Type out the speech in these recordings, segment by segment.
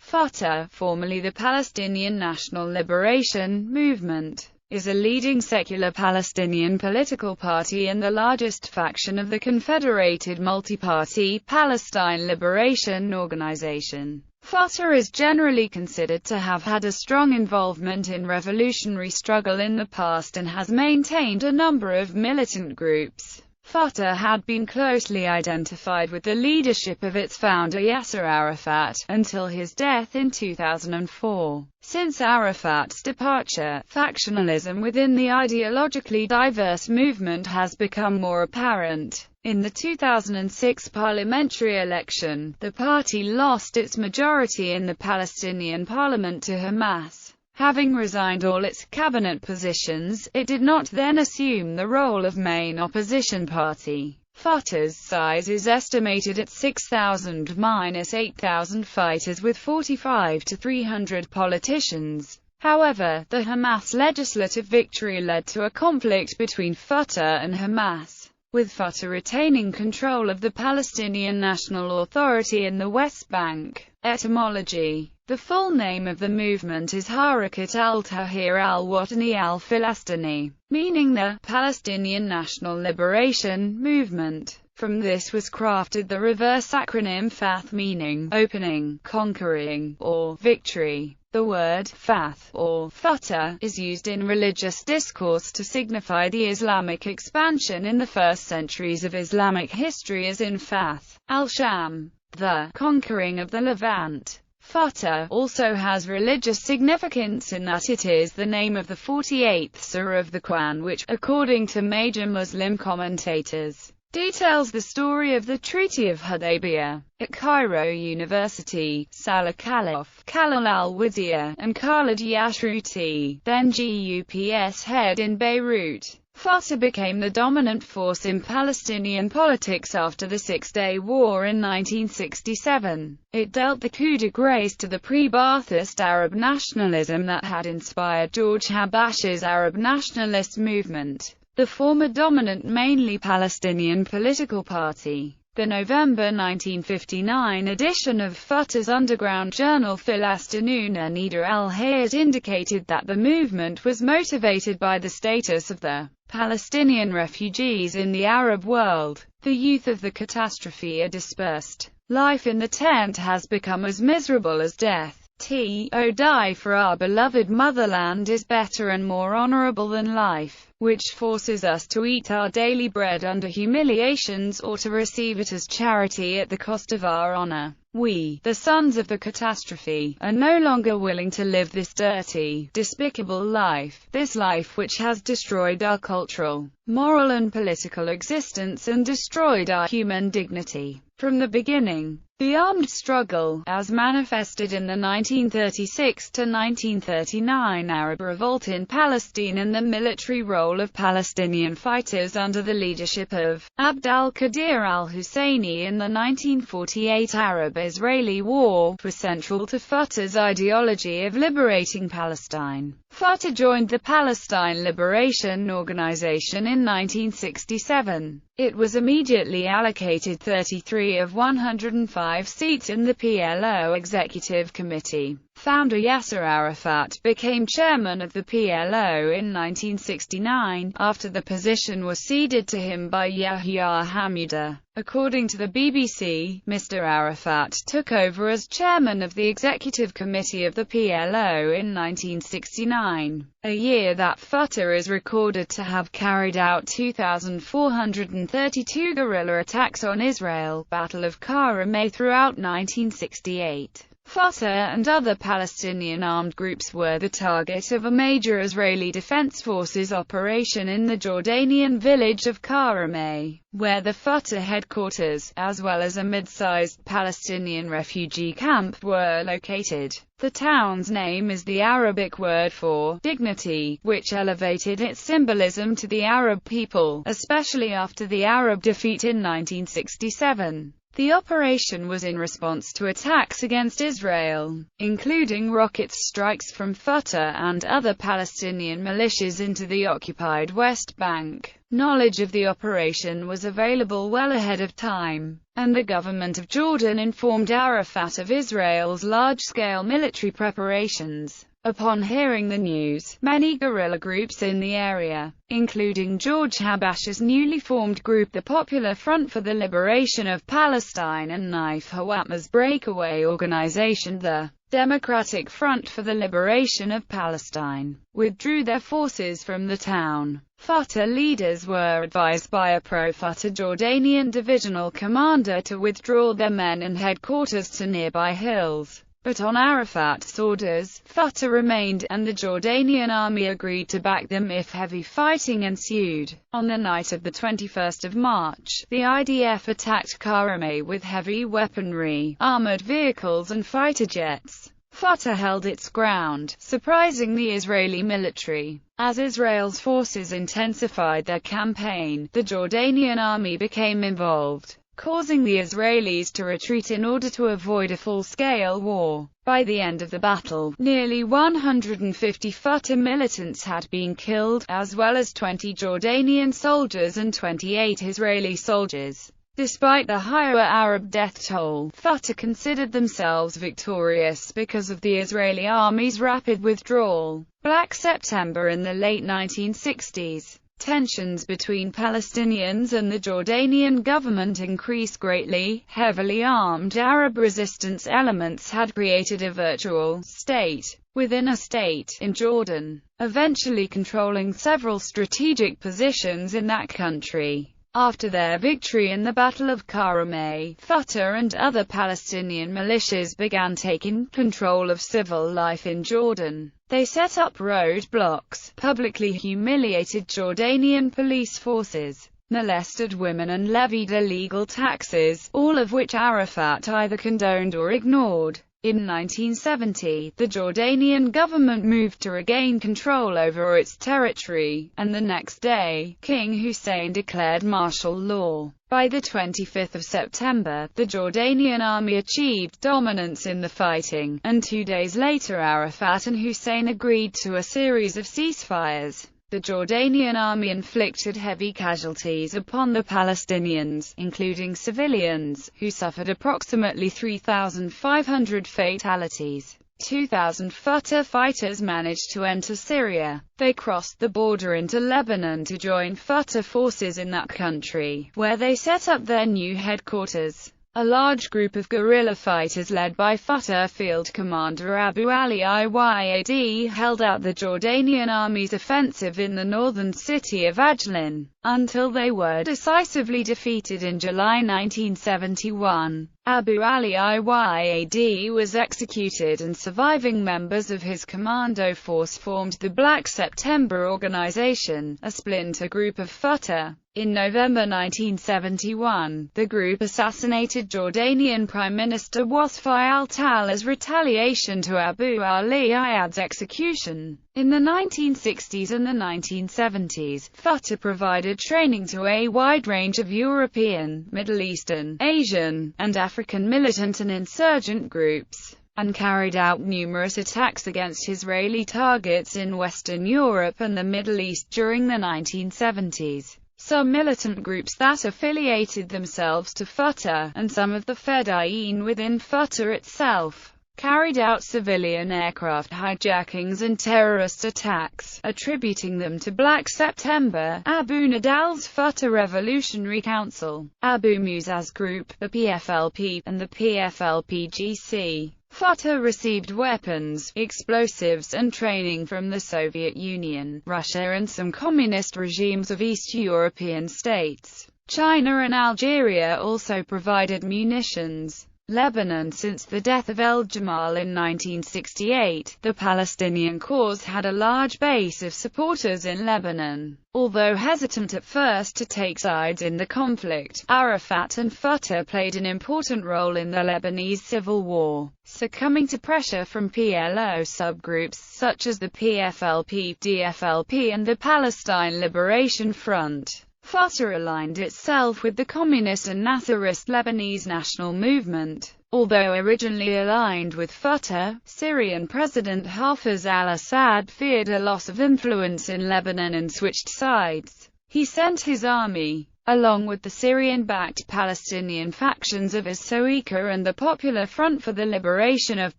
Fatah, formerly the Palestinian National Liberation Movement, is a leading secular Palestinian political party and the largest faction of the Confederated Multi-Party Palestine Liberation Organization. Fatah is generally considered to have had a strong involvement in revolutionary struggle in the past and has maintained a number of militant groups. Fatah had been closely identified with the leadership of its founder Yasser Arafat, until his death in 2004. Since Arafat's departure, factionalism within the ideologically diverse movement has become more apparent. In the 2006 parliamentary election, the party lost its majority in the Palestinian parliament to Hamas. Having resigned all its cabinet positions, it did not then assume the role of main opposition party. Fatah's size is estimated at 6,000–8,000 fighters with 45 to 300 politicians. However, the Hamas legislative victory led to a conflict between Fatah and Hamas, with Fatah retaining control of the Palestinian National Authority in the West Bank. Etymology. The full name of the movement is Harakat al-Tahrir al-Watani al-Filastini, meaning the Palestinian National Liberation Movement. From this was crafted the reverse acronym FATH, meaning opening, conquering, or victory. The word Fath, or Fatah, is used in religious discourse to signify the Islamic expansion in the first centuries of Islamic history, as in Fath al-Sham, the conquering of the Levant. Fatah also has religious significance in that it is the name of the 48th surah of the Quran, which, according to major Muslim commentators, details the story of the Treaty of Hudaybiyah. At Cairo University, Salah Khalaf, Khalil al-Wazir, and Khalid Yashruti, then GUPS head in Beirut, Fatah became the dominant force in Palestinian politics after the Six-Day War in 1967. It dealt the coup de grace to the pre-Ba'athist Arab nationalism that had inspired George Habash's Arab nationalist movement, the former dominant mainly Palestinian political party. The November 1959 edition of Fatah's underground journal Filastinuna Nida al-Hayat indicated that the movement was motivated by the status of the Palestinian refugees in the Arab world. The youth of the catastrophe are dispersed. Life in the tent has become as miserable as death. To die for our beloved motherland is better and more honorable than life, which forces us to eat our daily bread under humiliations or to receive it as charity at the cost of our honor. We, the sons of the catastrophe, are no longer willing to live this dirty, despicable life, this life which has destroyed our cultural, moral and political existence and destroyed our human dignity. From the beginning, the armed struggle, as manifested in the 1936–1939 Arab revolt in Palestine and the military role of Palestinian fighters under the leadership of Abd al-Qadir al-Husseini in the 1948 Arab-Israeli War, was central to Fatah's ideology of liberating Palestine. Fatah joined the Palestine Liberation Organization in 1967. It was immediately allocated 33 of 105 seats in the PLO Executive Committee. Founder Yasser Arafat became chairman of the PLO in 1969, after the position was ceded to him by Yahya Hamida. According to the BBC, Mr. Arafat took over as chairman of the Executive Committee of the PLO in 1969, a year that Fatah is recorded to have carried out 2,432 guerrilla attacks on Israel, Battle of Karemeh throughout 1968. Fatah and other Palestinian armed groups were the target of a major Israeli Defense Forces operation in the Jordanian village of Karemeh, where the Fatah headquarters, as well as a mid-sized Palestinian refugee camp, were located. The town's name is the Arabic word for dignity, which elevated its symbolism to the Arab people, especially after the Arab defeat in 1967. The operation was in response to attacks against Israel, including rocket strikes from Fatah and other Palestinian militias into the occupied West Bank. Knowledge of the operation was available well ahead of time, and the government of Jordan informed Arafat of Israel's large-scale military preparations. Upon hearing the news, many guerrilla groups in the area, including George Habash's newly formed group the Popular Front for the Liberation of Palestine and Naif Hawatma's breakaway organization the Democratic Front for the Liberation of Palestine, withdrew their forces from the town. Fatah leaders were advised by a pro-Fatah Jordanian divisional commander to withdraw their men and headquarters to nearby hills. But on Arafat's orders, Fatah remained, and the Jordanian army agreed to back them if heavy fighting ensued. On the night of the 21st of March, the IDF attacked Karame with heavy weaponry, armored vehicles and fighter jets. Fatah held its ground, surprising the Israeli military. As Israel's forces intensified their campaign, the Jordanian army became involved, causing the Israelis to retreat in order to avoid a full-scale war. By the end of the battle, nearly 150 Fatah militants had been killed, as well as 20 Jordanian soldiers and 28 Israeli soldiers. Despite the higher Arab death toll, Fatah considered themselves victorious because of the Israeli army's rapid withdrawal. Black September in the late 1960s. Tensions between Palestinians and the Jordanian government increased greatly. Heavily armed Arab resistance elements had created a virtual state within a state in Jordan, eventually controlling several strategic positions in that country. After their victory in the Battle of Karame, Fatah and other Palestinian militias began taking control of civil life in Jordan. They set up roadblocks, publicly humiliated Jordanian police forces, molested women and levied illegal taxes, all of which Arafat either condoned or ignored. In 1970, the Jordanian government moved to regain control over its territory, and the next day, King Hussein declared martial law. By the 25th of September, the Jordanian army achieved dominance in the fighting, and 2 days later Arafat and Hussein agreed to a series of ceasefires. The Jordanian army inflicted heavy casualties upon the Palestinians, including civilians, who suffered approximately 3,500 fatalities. 2,000 Fatah fighters managed to enter Syria. They crossed the border into Lebanon to join Fatah forces in that country, where they set up their new headquarters. A large group of guerrilla fighters led by Fatah field commander Abu Ali Iyad held out the Jordanian army's offensive in the northern city of Ajlan, until they were decisively defeated in July 1971. Abu Ali Iyad was executed and surviving members of his commando force formed the Black September Organization, a splinter group of Fatah. In November 1971, the group assassinated Jordanian Prime Minister Wasfi al-Tal as retaliation to Abu Ali Iyad's execution. In the 1960s and the 1970s, Fatah provided training to a wide range of European, Middle Eastern, Asian, and African militant and insurgent groups, and carried out numerous attacks against Israeli targets in Western Europe and the Middle East during the 1970s. Some militant groups that affiliated themselves to Fatah, and some of the Fedayeen within Fatah itself, carried out civilian aircraft hijackings and terrorist attacks, attributing them to Black September. Abu Nadal's Fatah Revolutionary Council, Abu Musa''s group, the PFLP, and the PFLP-GC. Fatah received weapons, explosives and training from the Soviet Union, Russia and some communist regimes of East European states. China and Algeria also provided munitions. Lebanon. Since the death of El Jamal in 1968, the Palestinian cause had a large base of supporters in Lebanon. Although hesitant at first to take sides in the conflict, Arafat and Fatah played an important role in the Lebanese civil war, succumbing to pressure from PLO subgroups such as the PFLP, DFLP and the Palestine Liberation Front. Fatah aligned itself with the communist and Nasserist Lebanese national movement. Although originally aligned with Fatah, Syrian President Hafez al-Assad feared a loss of influence in Lebanon and switched sides. He sent his army, along with the Syrian-backed Palestinian factions of As-Soika and the Popular Front for the Liberation of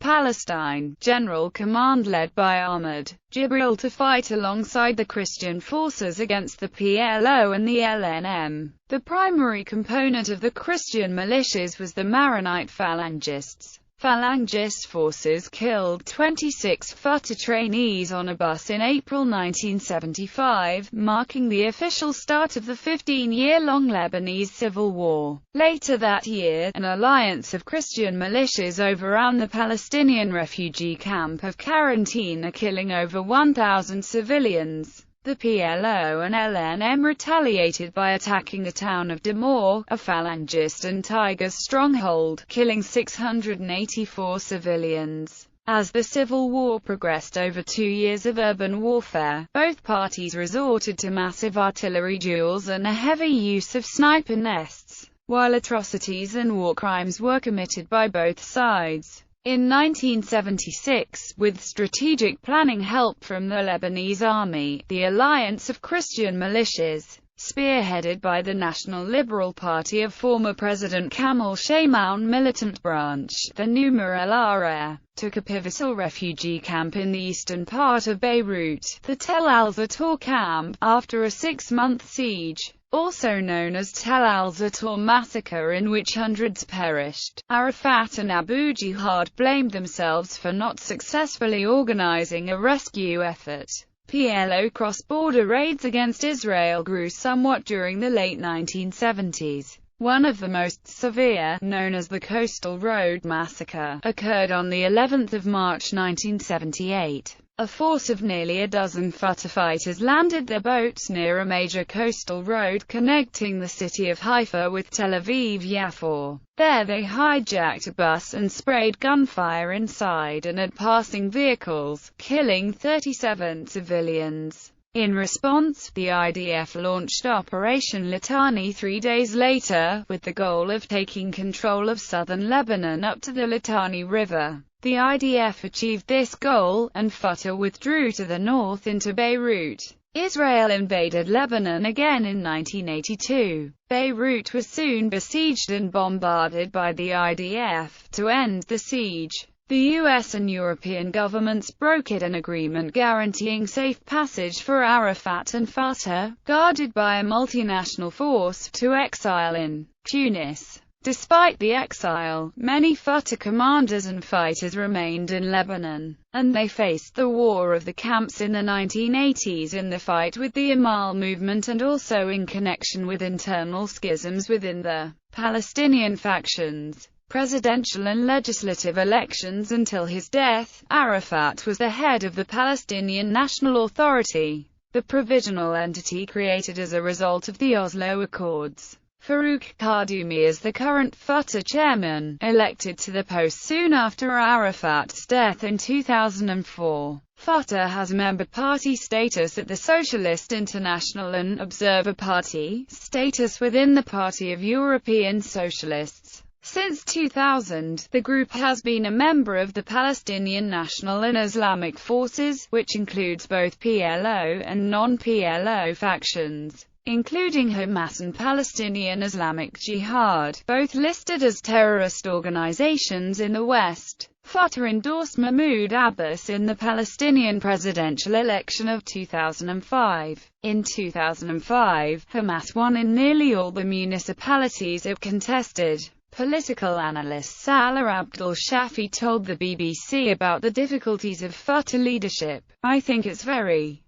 Palestine, General Command led by Ahmad Jibril, to fight alongside the Christian forces against the PLO and the LNM. The primary component of the Christian militias was the Maronite Phalangists. Phalangist forces killed 26 Fatah trainees on a bus in April 1975, marking the official start of the 15-year-long Lebanese civil war. Later that year, an alliance of Christian militias overran the Palestinian refugee camp of Karantina, killing over 1,000 civilians. The PLO and LNM retaliated by attacking the town of Damour, a Phalangist and Tigers stronghold, killing 684 civilians. As the civil war progressed over 2 years of urban warfare, both parties resorted to massive artillery duels and a heavy use of sniper nests, while atrocities and war crimes were committed by both sides. In 1976, with strategic planning help from the Lebanese army, the alliance of Christian militias, spearheaded by the National Liberal Party of former President Kamal Shaymoun militant branch, the Numar el-Ahrar, took a pivotal refugee camp in the eastern part of Beirut, the Tel al-Zator camp, after a 6-month siege. Also known as Tel al-Zator massacre, in which hundreds perished. Arafat and Abu Jihad blamed themselves for not successfully organizing a rescue effort. PLO cross-border raids against Israel grew somewhat during the late 1970s. One of the most severe, known as the Coastal Road Massacre, occurred on the 11th of March 1978. A force of nearly a dozen Fatah fighters landed their boats near a major coastal road connecting the city of Haifa with Tel Aviv-Yafo. There they hijacked a bus and sprayed gunfire inside and at passing vehicles, killing 37 civilians. In response, the IDF launched Operation Litani 3 days later, with the goal of taking control of southern Lebanon up to the Litani River. The IDF achieved this goal, and Fatah withdrew to the north into Beirut. Israel invaded Lebanon again in 1982. Beirut was soon besieged and bombarded by the IDF. To end the siege, the US and European governments brokered an agreement guaranteeing safe passage for Arafat and Fatah, guarded by a multinational force, to exile in Tunis. Despite the exile, many Fatah commanders and fighters remained in Lebanon, and they faced the War of the Camps in the 1980s in the fight with the Amal movement and also in connection with internal schisms within the Palestinian factions. Presidential and legislative elections. Until his death, Arafat was the head of the Palestinian National Authority, the provisional entity created as a result of the Oslo Accords. Farouk Kaddoumi is the current Fatah chairman, elected to the post soon after Arafat's death in 2004. Fatah has member party status at the Socialist International and Observer Party status within the Party of European Socialists. Since 2000, the group has been a member of the Palestinian National and Islamic Forces, which includes both PLO and non-PLO factions, including Hamas and Palestinian Islamic Jihad, both listed as terrorist organizations in the West. Fatah endorsed Mahmoud Abbas in the Palestinian presidential election of 2005. In 2005, Hamas won in nearly all the municipalities it contested. Political analyst Salah Abdul Shafi told the BBC about the difficulties of Fatah leadership. "I think it's very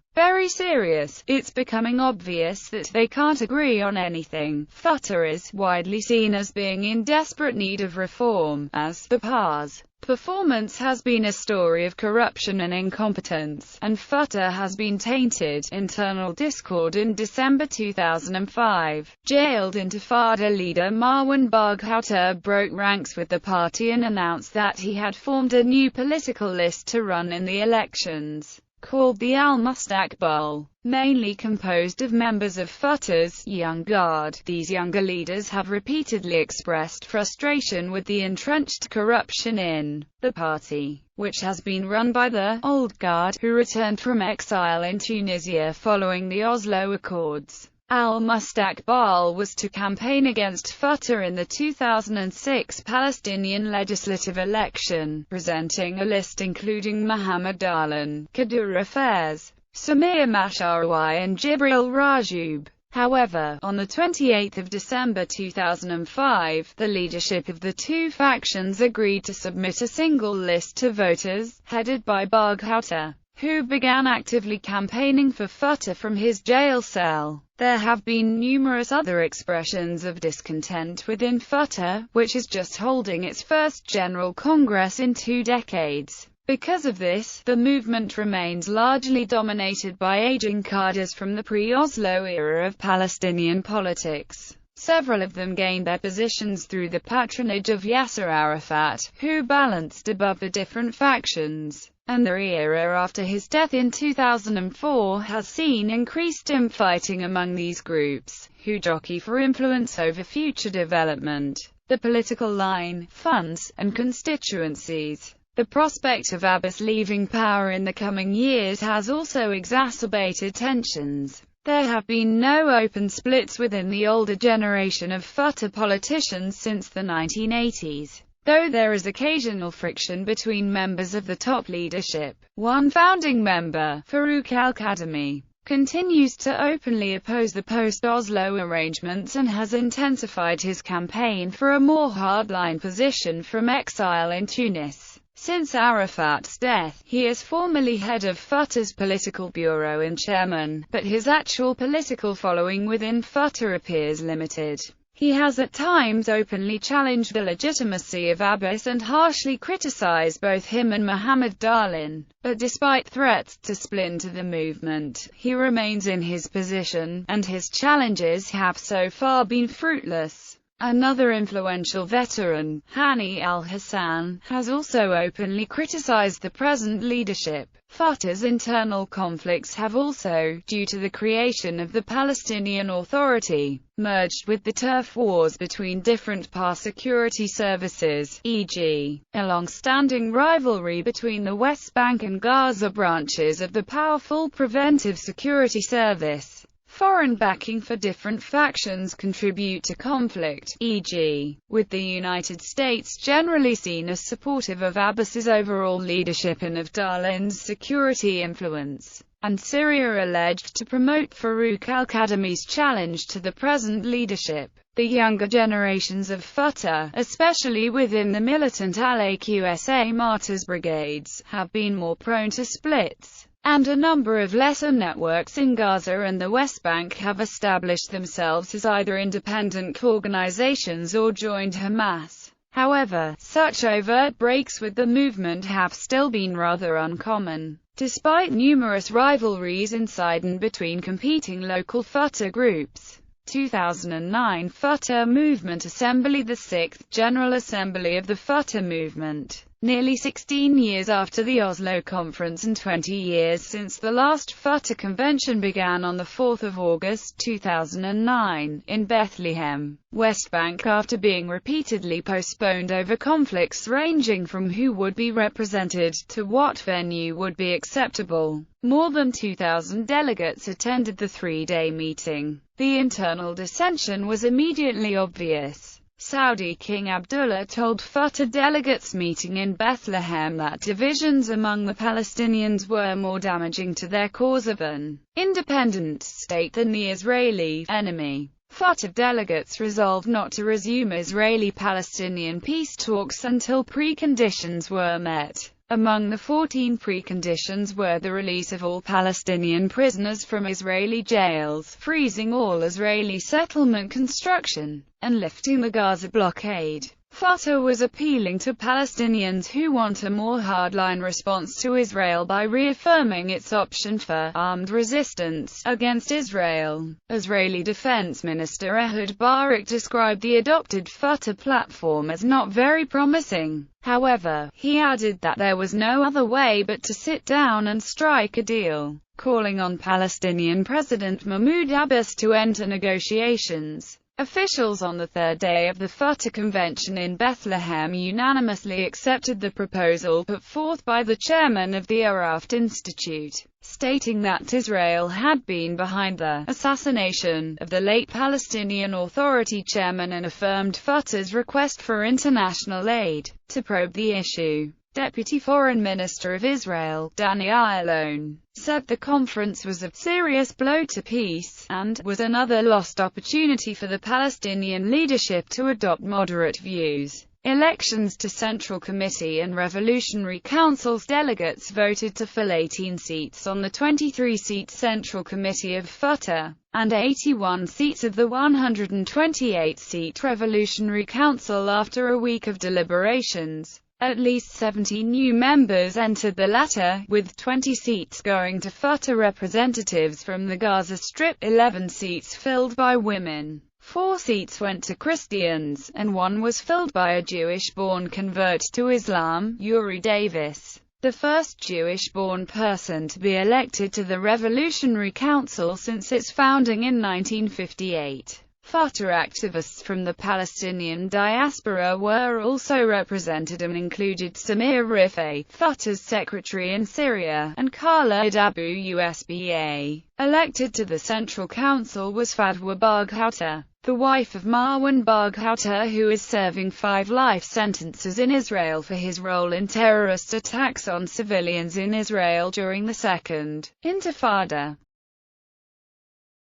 serious. It's becoming obvious that they can't agree on anything. Fatah is widely seen as being in desperate need of reform, as the PA's performance has been a story of corruption and incompetence, and Fatah has been tainted." Internal discord. In December 2005, jailed Intifada leader Marwan Barghouti broke ranks with the party and announced that he had formed a new political list to run in the elections. called the Al-Mustaqbal, mainly composed of members of Fatah's young guard. These younger leaders have repeatedly expressed frustration with the entrenched corruption in the party, which has been run by the old guard, who returned from exile in Tunisia following the Oslo Accords. Al-Mustaqbal was to campaign against Fatah in the 2006 Palestinian legislative election, presenting a list including Mohammed Darlan, Kadur Affairs, Samir Masharawi and Jibril Rajoub. However, on 28 December 2005, the leadership of the two factions agreed to submit a single list to voters, headed by Barghouta, who began actively campaigning for Fatah from his jail cell. There have been numerous other expressions of discontent within Fatah, which is just holding its first General Congress in 2 decades. Because of this, the movement remains largely dominated by aging cadres from the pre-Oslo era of Palestinian politics. Several of them gained their positions through the patronage of Yasser Arafat, who balanced above the different factions, and the era after his death in 2004 has seen increased infighting among these groups, who jockey for influence over future development, the political line, funds, and constituencies. The prospect of Abbas leaving power in the coming years has also exacerbated tensions. There have been no open splits within the older generation of Fatah politicians since the 1980s, though there is occasional friction between members of the top leadership. One founding member, Farouk al-Kadhimi, continues to openly oppose the post-Oslo arrangements and has intensified his campaign for a more hardline position from exile in Tunis. Since Arafat's death, he is formally head of Fatah's political bureau and chairman, but his actual political following within Fatah appears limited. He has at times openly challenged the legitimacy of Abbas and harshly criticized both him and Mohammed Darlan, but despite threats to splinter the movement, he remains in his position, and his challenges have so far been fruitless. Another influential veteran, Hani al-Hassan, has also openly criticized the present leadership. Fatah's internal conflicts have also, due to the creation of the Palestinian Authority, merged with the turf wars between different security services, e.g., a long-standing rivalry between the West Bank and Gaza branches of the powerful Preventive Security Service. Foreign backing for different factions contribute to conflict, e.g., with the United States generally seen as supportive of Abbas's overall leadership and of Darlan's security influence, and Syria alleged to promote Farouk al-Kadhimi's challenge to the present leadership. The younger generations of Fatah, especially within the militant Al-Aqsa Martyrs brigades, have been more prone to splits, and a number of lesser networks in Gaza and the West Bank have established themselves as either independent organizations or joined Hamas. However, such overt breaks with the movement have still been rather uncommon. Despite numerous rivalries inside and between competing local Fatah groups, 2009 Fatah Movement Assembly, the 6th General Assembly of the Fatah Movement, nearly 16 years after the Oslo Conference and 20 years since the last Fatah convention began on 4 August 2009, in Bethlehem, West Bank, after being repeatedly postponed over conflicts ranging from who would be represented, to what venue would be acceptable. More than 2,000 delegates attended the 3-day meeting. The internal dissension was immediately obvious. Saudi King Abdullah told Fatah delegates meeting in Bethlehem that divisions among the Palestinians were more damaging to their cause of an independent state than the Israeli enemy. Fatah delegates resolved not to resume Israeli-Palestinian peace talks until preconditions were met. Among the 14 preconditions were the release of all Palestinian prisoners from Israeli jails, freezing all Israeli settlement construction, and lifting the Gaza blockade. Fatah was appealing to Palestinians who want a more hardline response to Israel by reaffirming its option for armed resistance against Israel. Israeli Defense Minister Ehud Barak described the adopted Fatah platform as not very promising. However, he added that there was no other way but to sit down and strike a deal, calling on Palestinian President Mahmoud Abbas to enter negotiations. Officials on the third day of the Fatah convention in Bethlehem unanimously accepted the proposal put forth by the chairman of the Arafat Institute, stating that Israel had been behind the assassination of the late Palestinian Authority chairman and affirmed Fatah's request for international aid to probe the issue. Deputy Foreign Minister of Israel, Danny Ayalon, said the conference was a serious blow to peace, and was another lost opportunity for the Palestinian leadership to adopt moderate views. Elections to Central Committee and Revolutionary Council's delegates voted to fill 18 seats on the 23-seat Central Committee of Fatah, and 81 seats of the 128-seat Revolutionary Council after a week of deliberations. At least 70 new members entered the latter, with 20 seats going to Fatah representatives from the Gaza Strip, 11 seats filled by women, 4 seats went to Christians, and 1 was filled by a Jewish-born convert to Islam, Uri Davis, the first Jewish-born person to be elected to the Revolutionary Council since its founding in 1958. Fatah activists from the Palestinian diaspora were also represented and included Samir Rifai, Fatah's secretary in Syria, and Khaled Abu Usba. Elected to the Central Council was Fadwa Barghouta, the wife of Marwan Barghouta, who is serving 5 life sentences in Israel for his role in terrorist attacks on civilians in Israel during the Second Intifada.